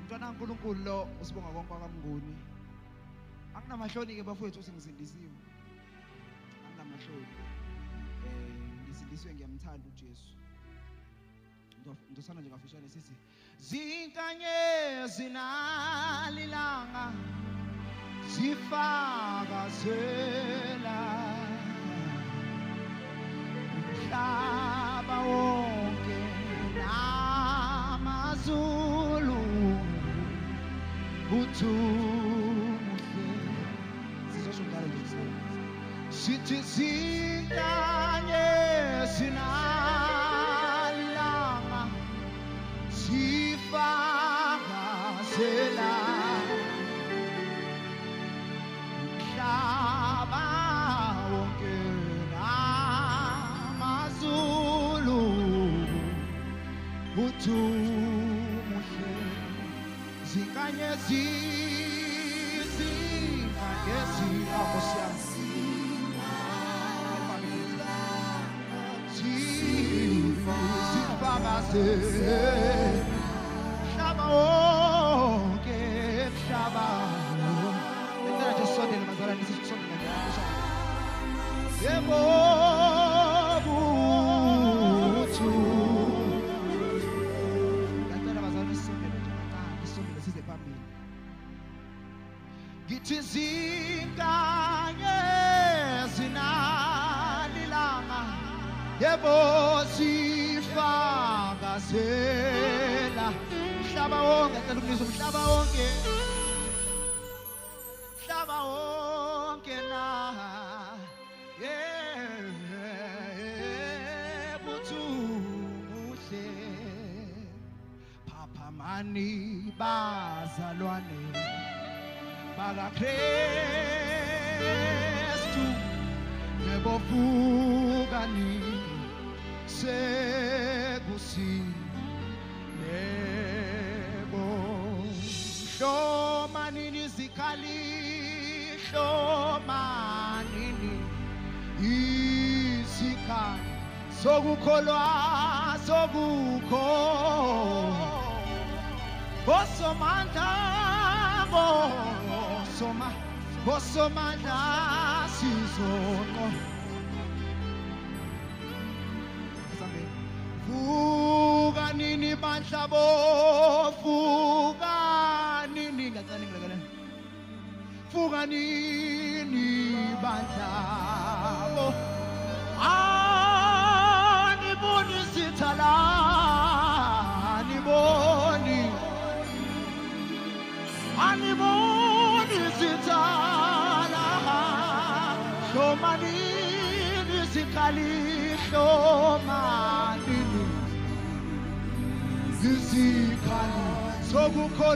Mntwana kaNkulunkulu lo usibonga konke kwaMnguni. Anginamahloni ke bafowethu singisindisiwe. Anginamahloni. Ngisindiswe ngiyamthanda uJesu. Ndosana nje ngafishane sithi zinkanyezi nalilanga zifakazela umhlaba wonke namazulu uthumuhle sizosho njalo nje sithi zinkanyezi nalilanga zifakazela umhlaba wonke namazulu uthumuhle zinkanyezi Mhlaba wonke mhlaba Entera nje sondele bazalwane sisondela nje yebo buthu Entera bazalwane sisondele nje kancane sisondele size phambili Ngithi zinkanyezi nalilanga yebo sifakazela umhlaba wonke ngicela ukunizwa umhlaba wonke na buthuhle phaphamani bazalwane bakaKristu nebovukani sekusilebo hlomanini zikhali hlomanini izikhali sokukholwa sokukho bosomandla bosomandla sizonqo Fuga nini bandla bo fuga nini ngacane ngilekele Fuga nini bandla bo aniboni sithala aniboni sithala shomanini sikhali shomanini Zikhali sokukholwa